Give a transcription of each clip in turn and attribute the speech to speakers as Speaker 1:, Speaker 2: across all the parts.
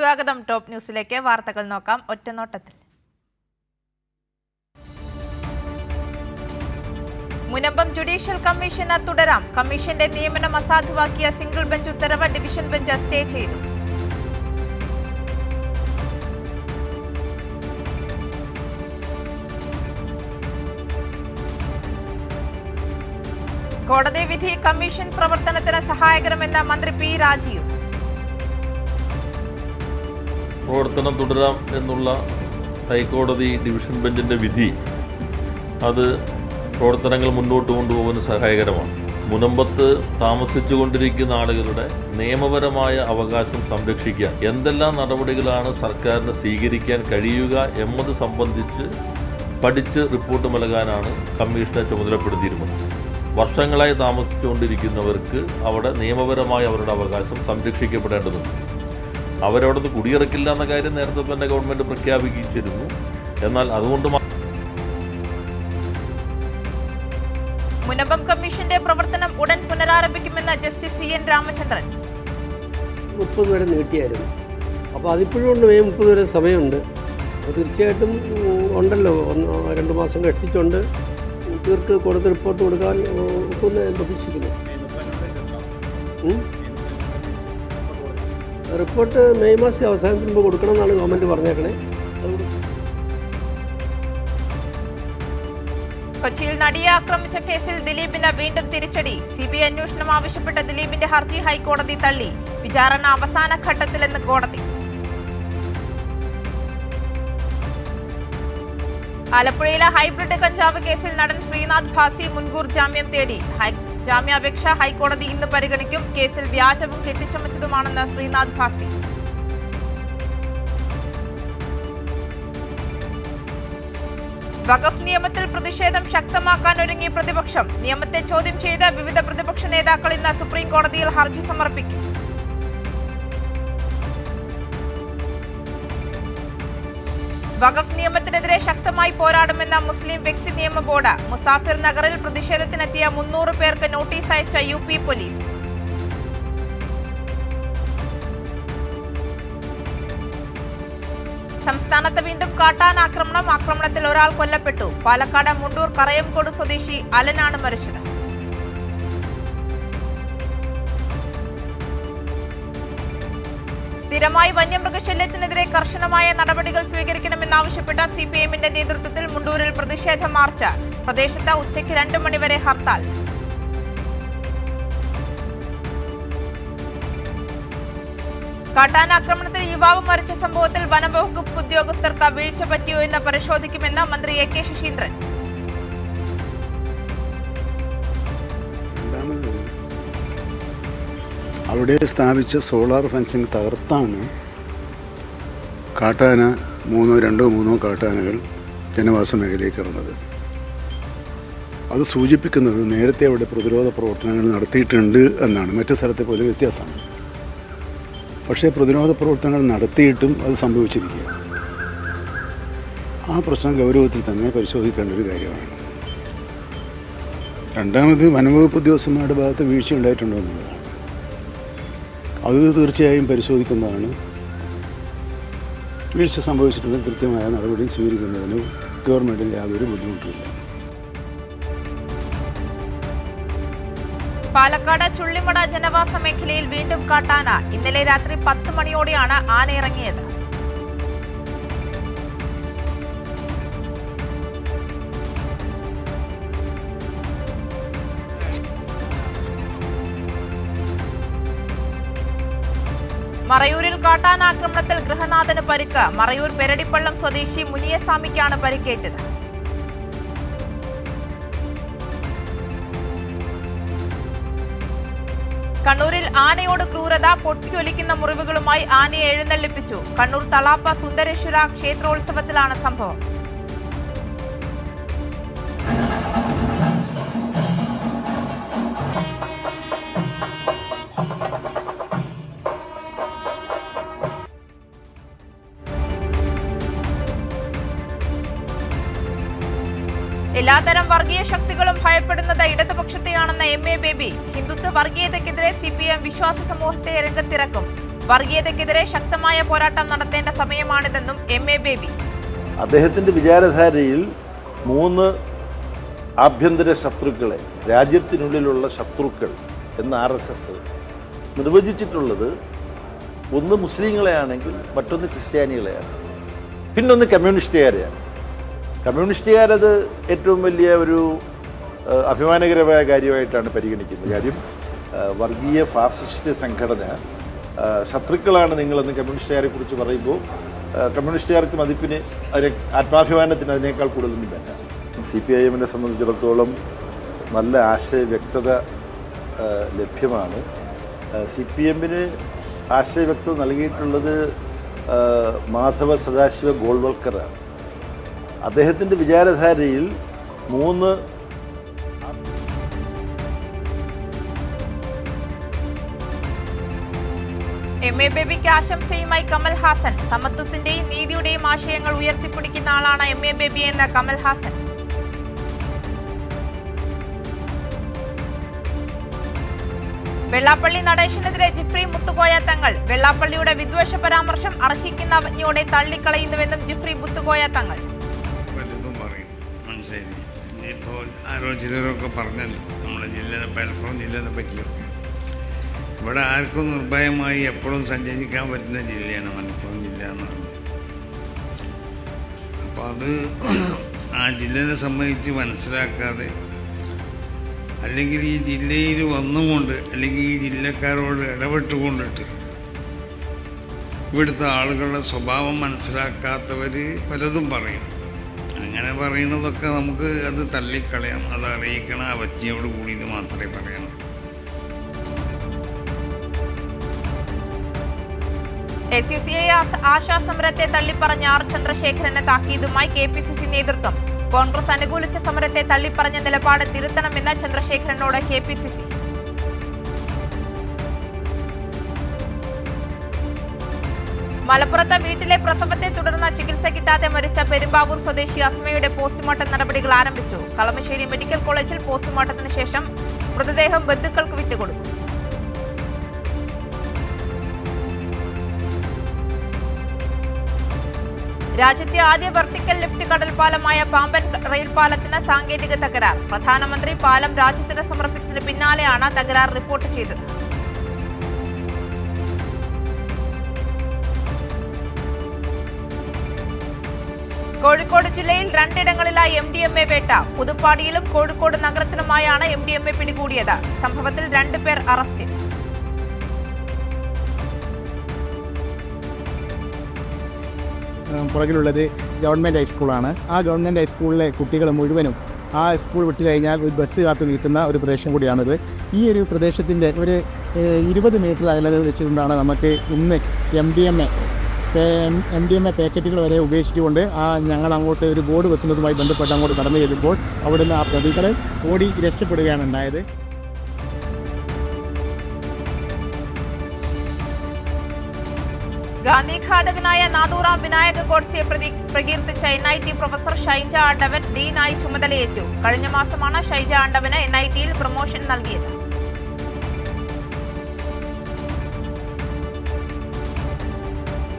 Speaker 1: സ്വാഗതം. ടോപ്പ് ന്യൂസിലേക്ക് വാർത്തകൾ നോക്കാം ഒറ്റനോട്ടത്തിൽ. മുനമ്പം ജുഡീഷ്യൽ കമ്മീഷണർ തുടരാം. കമ്മീഷന്റെ നിയമനം അസാധുവാക്കിയ സിംഗിൾ ബെഞ്ച് ഉത്തരവ് ഡിവിഷൻ ബെഞ്ച് സ്റ്റേ ചെയ്തു. കോടതി വിധി കമ്മീഷൻ പ്രവർത്തനത്തിന് സഹായകരമെന്ന മന്ത്രി പി രാജീവ്.
Speaker 2: പ്രവർത്തനം തുടരാം എന്നുള്ള ഹൈക്കോടതി ഡിവിഷൻ ബെഞ്ചിൻ്റെ വിധി അത് പ്രവർത്തനങ്ങൾ മുന്നോട്ട് കൊണ്ടുപോകാൻ സഹായകരമാണ്. മുനമ്പത്ത് താമസിച്ചുകൊണ്ടിരിക്കുന്ന ആളുകളുടെ നിയമപരമായ അവകാശം സംരക്ഷിക്കാൻ എന്തെല്ലാം നടപടികളാണ് സർക്കാരിന് സ്വീകരിക്കാൻ കഴിയുക എന്നത് സംബന്ധിച്ച് പഠിച്ച് റിപ്പോർട്ട് നൽകാനാണ് കമ്മീഷനെ ചുമതലപ്പെടുത്തിയിരുന്നത്. വർഷങ്ങളായി താമസിച്ചുകൊണ്ടിരിക്കുന്നവർക്ക് അവിടെ നിയമപരമായ അവരുടെ അവകാശം സംരക്ഷിക്കപ്പെടേണ്ടതുണ്ട്. അവരവിടുന്ന് കുടിയിറക്കില്ല എന്ന കാര്യം നേരത്തെ തന്നെ ഗവൺമെൻറ് പ്രഖ്യാപിച്ചിരുന്നു. എന്നാൽ അതുകൊണ്ട്
Speaker 1: മുനമ്പം കമ്മീഷന്റെ പ്രവർത്തനം ഉടൻ പുനരാരംഭിക്കുമെന്ന് ജസ്റ്റിസ് CN രാമചന്ദ്രൻ.
Speaker 3: 30 വരെ നീട്ടിയായിരുന്നു. അപ്പോൾ അതിപ്പോഴും ഉണ്ട്, മെയ് 30 വരെ സമയമുണ്ട്. അപ്പോൾ തീർച്ചയായിട്ടും ഉണ്ടല്ലോ, 2 മാസം കഷ്ടിച്ചുകൊണ്ട് തീർക്ക് കൊടുത്ത് റിപ്പോർട്ട് കൊടുക്കാൻ പ്രതീക്ഷിക്കുന്നു. റിപ്പോർട്ട് മെയ് മാസം അവസാനത്തിന് മുമ്പ് കൊടുക്കണം എന്നാണ് ഗവൺമെൻറ് പറഞ്ഞേക്കണേ.
Speaker 1: കൊച്ചിയിൽ നടിയെ ആക്രമിച്ച കേസിൽ ദിലീപിന് വീണ്ടും തിരിച്ചടി. CBI അന്വേഷണം ആവശ്യപ്പെട്ട ദിലീപിന്റെ ഹർജി ഹൈക്കോടതി തള്ളി. വിചാരണ അവസാന ഘട്ടത്തിലെന്ന് കോടതി. ആലപ്പുഴയിലെ ഹൈബ്രിഡ് കഞ്ചാവ് കേസിൽ നടൻ ശ്രീനാഥ് ഭാസി മുൻകൂർ ജാമ്യം തേടി. ജാമ്യാപേക്ഷ ഹൈക്കോടതി ഇന്ന് പരിഗണിക്കും. കേസിൽ വ്യാജവും കെട്ടിച്ചമച്ചതുമാണെന്ന് ശ്രീനാഥ് ഭാസി. വഖഫ് നിയമത്തിൽ പ്രതിഷേധം ശക്തമാക്കാൻ ഒരുങ്ങി പ്രതിപക്ഷം. നിയമത്തെ ചോദ്യം ചെയ്ത് വിവിധ പ്രതിപക്ഷ നേതാക്കൾ ഇന്ന് സുപ്രീം കോടതിയിൽ ഹർജി സമർപ്പിക്കും. വഖഫ് നിയമത്തിനെതിരെ ശക്തമായി പോരാടുമെന്ന മുസ്ലിം വ്യക്തി നിയമ ബോർഡ്. മുസാഫിർ നഗറിൽ പ്രതിഷേധത്തിനെത്തിയ 300 പേർക്ക് നോട്ടീസ് അയച്ച UP പോലീസ്. സംസ്ഥാനത്ത് വീണ്ടും കാട്ടാനാക്രമണം. ആക്രമണത്തിൽ ഒരാൾ കൊല്ലപ്പെട്ടു. പാലക്കാട് മുണ്ടൂർ കറയംകോട് സ്വദേശി അലനാണ് മരിച്ചത്. സ്ഥിരമായി വന്യമൃഗശല്യത്തിനെതിരെ കർശനമായ നടപടികൾ സ്വീകരിക്കണമെന്നാവശ്യപ്പെട്ട CPIMന്റെ നേതൃത്വത്തിൽ മുണ്ടൂരിൽ പ്രതിഷേധ മാർച്ച്. പ്രദേശത്ത് ഉച്ചയ്ക്ക് 2 മണിവരെ ഹർത്താൽ. കാട്ടാനാക്രമണത്തിൽ യുവാവ് മരിച്ച സംഭവത്തിൽ വനംവകുപ്പ് ഉദ്യോഗസ്ഥർക്ക് വീഴ്ച പറ്റിയോ എന്ന് പരിശോധിക്കുമെന്ന് മന്ത്രി AK ശശീന്ദ്രൻ.
Speaker 4: അവിടെ സ്ഥാപിച്ച സോളാർ ഫെൻസിങ് തകർത്താണ് കാട്ടാന 2-3 കാട്ടാനകൾ ജനവാസ മേഖലയിലേക്ക് ഇറങ്ങുന്നത്. അത് സൂചിപ്പിക്കുന്നത് നേരത്തെ അവിടെ പ്രതിരോധ പ്രവർത്തനങ്ങൾ നടത്തിയിട്ടുണ്ട് എന്നാണ്. മറ്റു സ്ഥലത്തെ പോലെ വ്യത്യാസമാണ്. പക്ഷേ പ്രതിരോധ പ്രവർത്തനങ്ങൾ നടത്തിയിട്ടും അത് സംഭവിച്ചിരിക്കുക. ആ പ്രശ്നം ഗൗരവത്തിൽ തന്നെ പരിശോധിക്കേണ്ട ഒരു കാര്യമാണ്. രണ്ടാമത് വനംവകുപ്പ് ഉദ്യോഗസ്ഥന്മാരുടെ ഭാഗത്ത് വീഴ്ച ഉണ്ടായിട്ടുണ്ടോ എന്നുള്ളതാണ്. അത് തീർച്ചയായും പരിശോധിക്കുന്നതാണ്. വീഴ്ച സംഭവിച്ചിട്ടുള്ള കൃത്യമായ നടപടി സ്വീകരിക്കുന്നതിന് ഗവൺമെൻറ്റിന് യാതൊരു ബുദ്ധിമുട്ടുമില്ല.
Speaker 1: പാലക്കാട് ചുള്ളിമട ജനവാസ മേഖലയിൽ വീണ്ടും കാട്ടാന. ഇന്നലെ രാത്രി 10 മണിയോടെയാണ് ആന ഇറങ്ങിയത്. മറയൂരിൽ കാട്ടാനാക്രമണത്തിൽ ഗൃഹനാഥന് പരിക്ക്. മറയൂർ പെരടിപ്പള്ളം സ്വദേശി മുനിയസ്വാമിക്കാണ് പരിക്കേറ്റത്. കണ്ണൂരിൽ ആനയോട് ക്രൂരത. പൊട്ടിയൊലിക്കുന്ന മുറിവുകളുമായി ആനയെ എഴുന്നള്ളിപ്പിച്ചു. കണ്ണൂർ തളാപ്പ സുന്ദരേശ്വര ക്ഷേത്രോത്സവത്തിലാണ് സംഭവം. എല്ലാത്തരം വർഗീയ ശക്തികളും ഭയപ്പെടുന്നത് ഇടതുപക്ഷത്തെയാണെന്ന MA ബേബി. ഹിന്ദുത്വ വർഗീയതയ്ക്കെതിരെ CPM വിശ്വാസ സമൂഹത്തെ രംഗത്തിറക്കും. വർഗീയതയ്ക്കെതിരെ ശക്തമായ പോരാട്ടം നടത്തേണ്ട സമയമാണിതെന്നും MA ബേബി.
Speaker 5: അദ്ദേഹത്തിൻ്റെ വിചാരധാരയിൽ 3 ആഭ്യന്തര ശത്രുക്കളെ, രാജ്യത്തിനുള്ളിലുള്ള ശത്രുക്കൾ എന്ന് RSS നിർവചിച്ചിട്ടുള്ളത് ഒന്ന് മുസ്ലിങ്ങളെയാണെങ്കിൽ മറ്റൊന്ന് ക്രിസ്ത്യാനികളെയാണ്, പിന്നൊന്ന് കമ്മ്യൂണിസ്റ്റുകാരെയാണ്. കമ്മ്യൂണിസ്റ്റുകാരത് ഏറ്റവും വലിയ ഒരു അഭിമാനകരമായ കാര്യമായിട്ടാണ് പരിഗണിക്കുന്നത്. കാര്യം വർഗീയ ഫാസിസ്റ്റ് സംഘടന ശത്രുക്കളാണ് നിങ്ങളെന്ന് കമ്മ്യൂണിസ്റ്റുകാരെ കുറിച്ച് പറയുമ്പോൾ കമ്മ്യൂണിസ്റ്റുകാർക്ക് മതിപ്പിന് ആത്മാഭിമാനത്തിന് അതിനേക്കാൾ കൂടുതലൊന്നും വേണ്ട. CPIM-നെ സംബന്ധിച്ചിടത്തോളം നല്ല ആശയവ്യക്തത ലഭ്യമാണ്. CPM-ന് ആശയവ്യക്തത നൽകിയിട്ടുള്ളത് മാധവ സദാശിവ ഗോൾവൽക്കറാണ്. അദ്ദേഹത്തിൻ്റെ വിചാരധാരയിൽ 3
Speaker 1: MA ബേബിക്ക് ആശംസയുമായി കമൽ ഹാസൻ. സമത്വത്തിന്റെയും നീതിയുടെയും ആശയങ്ങൾ ഉയർത്തിപ്പിടിക്കുന്ന ആളാണ് MA ബേബി എന്ന കമൽ ഹാസൻ. വെള്ളാപ്പള്ളി നടേശനെതിരെ ജിഫ്രി മുത്തുകോയ തങ്ങൾ. വെള്ളാപ്പള്ളിയുടെ വിദ്വേഷ പരാമർശം അർഹിക്കുന്ന അവജ്ഞയോടെ തള്ളിക്കളയുന്നുവെന്നും ജിഫ്രി മുത്തുകോയ തങ്ങൾ.
Speaker 6: പലതും പറയും, മനസ്സിലായി. ഇനിയിപ്പോൾ ആരോ ചിലരൊക്കെ പറഞ്ഞല്ലോ നമ്മുടെ ജില്ലനെ, മലപ്പുറം ജില്ലനെ പറ്റിയൊക്കെ. ഇവിടെ ആർക്കും നിർഭയമായി എപ്പോഴും സഞ്ചരിക്കാൻ പറ്റുന്ന ജില്ലയാണ് മലപ്പുറം ജില്ല എന്ന് പറയുന്നത്. അപ്പോൾ അത് ആ ജില്ലനെ സംബന്ധിച്ച് മനസ്സിലാക്കാതെ, അല്ലെങ്കിൽ ഈ ജില്ലയിൽ വന്നുകൊണ്ട്, അല്ലെങ്കിൽ ഈ ജില്ലക്കാരോട് ഇടപെട്ടുകൊണ്ടിട്ട് ഇവിടുത്തെ ആളുകളുടെ സ്വഭാവം മനസ്സിലാക്കാത്തവർ പലതും പറയും. അങ്ങനെ പറയുന്നതൊക്കെ നമുക്ക് അത് തള്ളിക്കളയാം. അത് അറിയിക്കണം, അവജ്ഞയോട് കൂടി ഇത് മാത്രമേ പറയണം.
Speaker 1: SUCI ആശാസമരത്തെ തള്ളിപ്പറഞ്ഞ R ചന്ദ്രശേഖരന് താക്കീതുമായി KPCC നേതൃത്വം. കോൺഗ്രസ് അനുകൂലിച്ച സമരത്തെ തള്ളിപ്പറഞ്ഞ നിലപാട് തിരുത്തണമെന്ന് ചന്ദ്രശേഖരനോട് KPCC. മലപ്പുറത്ത് വീട്ടിലെ പ്രസവത്തെ തുടർന്ന് ചികിത്സ കിട്ടാതെ മരിച്ച പെരുമ്പാവൂർ സ്വദേശി അസ്മയുടെ പോസ്റ്റ്മോർട്ടം നടപടികൾ ആരംഭിച്ചു. കളമശ്ശേരി മെഡിക്കൽ കോളേജിൽ പോസ്റ്റ്മോർട്ടത്തിന് ശേഷം മൃതദേഹം ബന്ധുക്കൾക്ക് വിട്ടുകൊടുക്കും. രാജ്യത്തെ ആദ്യ വെർട്ടിക്കൽ ലിഫ്റ്റ് കടൽപാലമായ പാമ്പൻ റെയിൽപാലത്തിന് സാങ്കേതിക തകരാർ. പ്രധാനമന്ത്രി പാലം രാജ്യത്തിന് സമർപ്പിച്ചതിന് പിന്നാലെയാണ് തകരാർ റിപ്പോർട്ട് ചെയ്തത്. കോഴിക്കോട് ജില്ലയിൽ 2 ഇടങ്ങളിലായി MDMA വേട്ട. പുതുപ്പാടിയിലും കോഴിക്കോട് നഗരത്തിലുമായാണ് MDMA പിടികൂടിയത്. സംഭവത്തിൽ 2 പേർ അറസ്റ്റിൽ.
Speaker 7: പുറകിലുള്ളത് ഗവൺമെൻറ് ഹൈസ്കൂളാണ്. ആ ഗവൺമെൻറ് ഹൈസ്കൂളിലെ കുട്ടികൾ മുഴുവനും ആ സ്കൂൾ വിട്ട് കഴിഞ്ഞാൽ ഒരു ബസ് കാത്തു നിൽക്കുന്ന ഒരു പ്രദേശം കൂടിയാണിത്. ഈ ഒരു പ്രദേശത്തിൻ്റെ ഒരു 20 മീറ്റർ അകലത്തിൽ വെച്ചുകൊണ്ടാണ് നമുക്ക് ഇന്ന് MDMA പാക്കറ്റുകൾ വരെ ഉപേക്ഷിച്ചുകൊണ്ട് ഞങ്ങൾ അങ്ങോട്ട് ഒരു ബോർഡ് വെക്കുന്നതുമായി ബന്ധപ്പെട്ട് അങ്ങോട്ട് കടന്നു ചെല്ലുമ്പോൾ അവിടുന്ന് ആ പ്രതികളെ ഓടി രക്ഷപ്പെടുകയാണ് ഉണ്ടായത്.
Speaker 1: ഗാന്ധിഘാതകനായ നാദൂറാം വിനായക ഗോഡ്സെയെ പ്രകീർത്തിച്ച NIT പ്രൊഫസർ ഷൈജ ആണ്ടവൻ ഡീനായി ചുമതലയേറ്റു. കഴിഞ്ഞ മാസമാണ് ഷൈജ ആണ്ടവന് NIT-യിൽ പ്രൊമോഷൻ നൽകിയത്.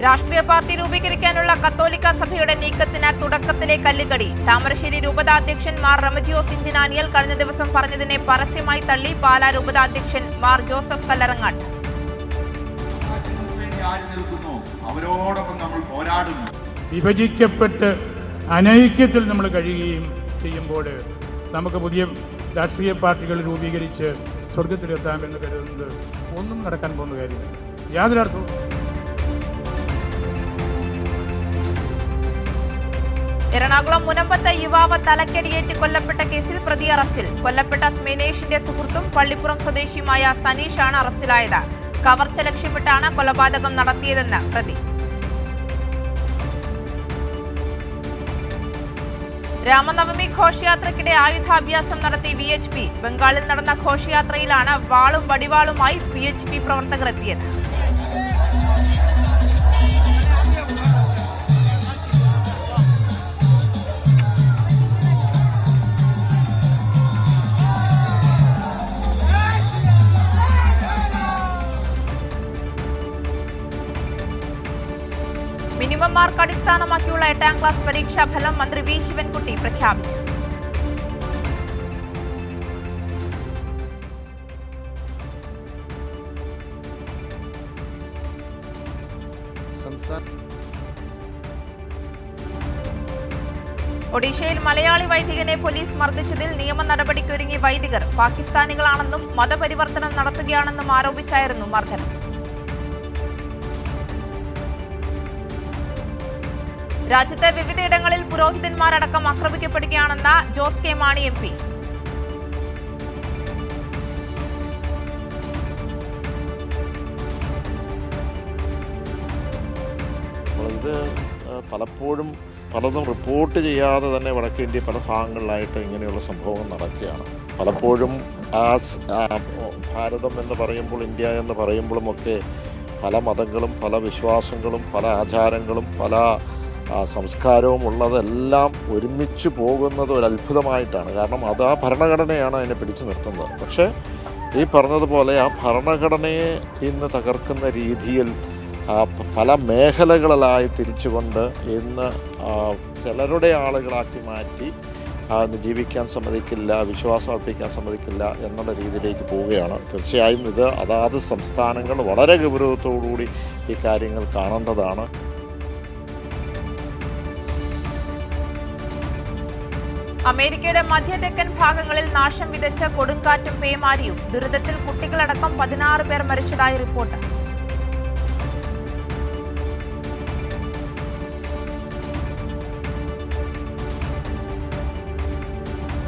Speaker 1: രാഷ്ട്രീയ പാർട്ടി രൂപീകരിക്കാനുള്ള കത്തോലിക്ക സഭയുടെ നീക്കത്തിന് തുടക്കത്തിലെ കല്ലുകടി. താമരശ്ശേരി രൂപതാധ്യക്ഷൻ മാർ റമജിയോസ് ഇഞ്ചിനാനിയൽ കഴിഞ്ഞ ദിവസം പറഞ്ഞതിനെ പരസ്യമായി തള്ളി പാലാ രൂപതാധ്യക്ഷൻ മാർ ജോസഫ് കല്ലറങ്ങാട്ട്.
Speaker 8: അവരോടൊപ്പം നമ്മൾ പോരാടുന്നു.
Speaker 9: വിഭജിക്കപ്പെട്ട് അനൈക്യത്തിൽ നമ്മൾ കഴിയുകയും ചെയ്യുമ്പോൾ നമുക്ക് പുതിയ രാഷ്ട്രീയ പാർട്ടികൾ രൂപീകരിച്ച് സ്വർഗത്തിലെത്താമെന്ന് കരുതുന്നത് ഒന്നും നടക്കാൻ പോകുന്ന കാര്യമില്ല. യാതൊരു അർത്ഥവും.
Speaker 1: എറണാകുളം മുനമ്പത്ത് യുവാവ് തലക്കടിയേറ്റ് കൊല്ലപ്പെട്ട കേസിൽ പ്രതി അറസ്റ്റിൽ. കൊല്ലപ്പെട്ട സ്മിനേഷിന്റെ സുഹൃത്തും പള്ളിപ്പുറം സ്വദേശിയുമായ സനീഷാണ് അറസ്റ്റിലായത്. കവർച്ച ലക്ഷ്യമിട്ടാണ് കൊലപാതകം നടത്തിയതെന്ന് പ്രതി. രാമനവമി ഘോഷയാത്രയ്ക്കിടെ ആയുധാഭ്യാസം നടത്തി VHP. ബംഗാളിൽ നടന്ന ഘോഷയാത്രയിലാണ് വാളും വടിവാളുമായി VHP പ്രവർത്തകർ എത്തിയത്. മാർക്ക് അടിസ്ഥാനമാക്കിയുള്ള 8ാം ക്ലാസ് പരീക്ഷാ ഫലം മന്ത്രി വി ശിവൻകുട്ടി പ്രഖ്യാപിച്ചു. ഒഡീഷയിൽ മലയാളി വൈദികനെ പോലീസ് മർദ്ദിച്ചതിൽ നിയമ നടപടിക്കൊരുങ്ങി വൈദികർ. പാകിസ്ഥാനികളാണെന്നും മതപരിവർത്തനം നടത്തുകയാണെന്നും ആരോപിച്ചായിരുന്നു മർദ്ദനം. രാജ്യത്തെ വിവിധയിടങ്ങളിൽ പുരോഹിതന്മാരടക്കം ആക്രമിക്കപ്പെടുകയാണെന്ന ജോസ് കെ മാണി MP.
Speaker 10: ഇത് പലപ്പോഴും പലതും റിപ്പോർട്ട് ചെയ്യാതെ തന്നെ വടക്കേ ഇന്ത്യ പല ഭാഗങ്ങളിലായിട്ട് ഇങ്ങനെയുള്ള സംഭവങ്ങൾ നടക്കുകയാണ്. പലപ്പോഴും ഭാരതം എന്ന് പറയുമ്പോൾ, ഇന്ത്യ എന്ന് പറയുമ്പോഴുമൊക്കെ പല മതങ്ങളും പല വിശ്വാസങ്ങളും പല ആചാരങ്ങളും പല സംസ്കാരവും ഉള്ളതെല്ലാം ഒരുമിച്ച് പോകുന്നത് ഒരു അത്ഭുതമായിട്ടാണ്. കാരണം അത് ആ ഭരണഘടനയാണ് അതിനെ പിടിച്ചു നിർത്തുന്നത്. പക്ഷേ ഈ പറഞ്ഞതുപോലെ ആ ഭരണഘടനയെ ഇന്ന് തകർക്കുന്ന രീതിയിൽ പല മേഖലകളിലായി തിരിച്ചുകൊണ്ട് ഇന്ന് ചിലരുടെ ആളുകളാക്കി മാറ്റി ജീവിക്കാൻ സമ്മതിക്കില്ല, വിശ്വാസം അർപ്പിക്കാൻ സമ്മതിക്കില്ല എന്നുള്ള രീതിയിലേക്ക് പോവുകയാണ്. തീർച്ചയായും ഇത് അതാത് സംസ്ഥാനങ്ങൾ വളരെ ഗൗരവത്തോടുകൂടി ഈ കാര്യങ്ങൾ കാണേണ്ടതാണ്.
Speaker 1: അമേരിക്കയുടെ മധ്യതെക്കൻ ഭാഗങ്ങളിൽ നാശം വിതച്ച കൊടുങ്കാറ്റും പേമാരിയും. ദുരിതത്തിൽ കുട്ടികളടക്കം 16 പേർ മരിച്ചതായി റിപ്പോർട്ട്.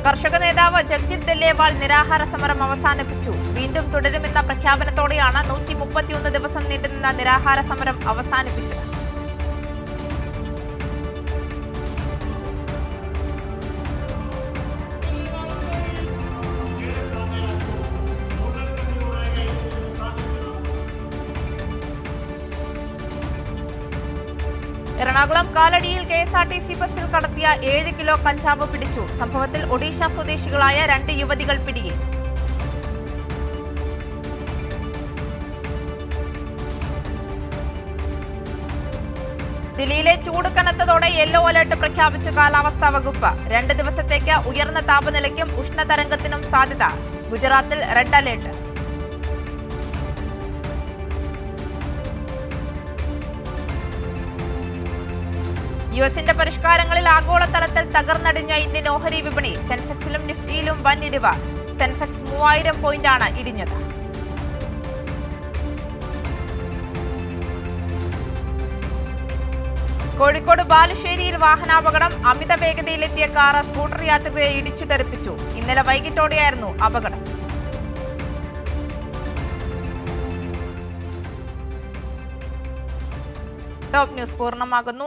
Speaker 1: കർഷക നേതാവ് ജഗ്ജിത് ദല്ലേവാൾ നിരാഹാര സമരം അവസാനിപ്പിച്ചു. വീണ്ടും തുടരുമെന്ന പ്രഖ്യാപനത്തോടെയാണ് 131 ദിവസം നീണ്ടുനിന്ന നിരാഹാര സമരം അവസാനിപ്പിച്ചത്. എറണാകുളം കാലടിയിൽ KSRTC ബസ്സിൽ കടത്തിയ 7 കിലോ കഞ്ചാവ് പിടിച്ചു. സംഭവത്തിൽ ഒഡീഷ സ്വദേശികളായ 2 യുവതികൾ പിടിയിൽ. ദില്ലിയിലെ ചൂട് കനത്തതോടെ യെല്ലോ അലർട്ട് പ്രഖ്യാപിച്ചു കാലാവസ്ഥാ വകുപ്പ്. 2 ദിവസത്തേക്ക് ഉയർന്ന താപനിലയ്ക്കും ഉഷ്ണതരംഗത്തിനും സാധ്യത. ഗുജറാത്തിൽ റെഡ് അലർട്ട്. യുഎസിന്റെ പരിഷ്കാരങ്ങളിൽ ആഗോളതലത്തിൽ തകർന്നടിഞ്ഞ ഇന്ത്യൻ ഓഹരി വിപണി. സെൻസെക്സിലും നിഫ്റ്റിയിലും വൻ ഇടിവ്. സെൻസെക്സ് 3000 പോയിന്റാണ് ഇടിഞ്ഞത്. കോഴിക്കോട് ബാലുശ്ശേരിയിൽ വാഹനാപകടം. അമിത വേഗതയിലെത്തിയ കാർ സ്കൂട്ടർ യാത്രികരെ ഇടിച്ചു തെറിപ്പിച്ചു. ഇന്നലെ വൈകിട്ടോടെയായിരുന്നു അപകടം. ടോപ്പ് ന്യൂസ് പൂർണ്ണമാകുന്നു.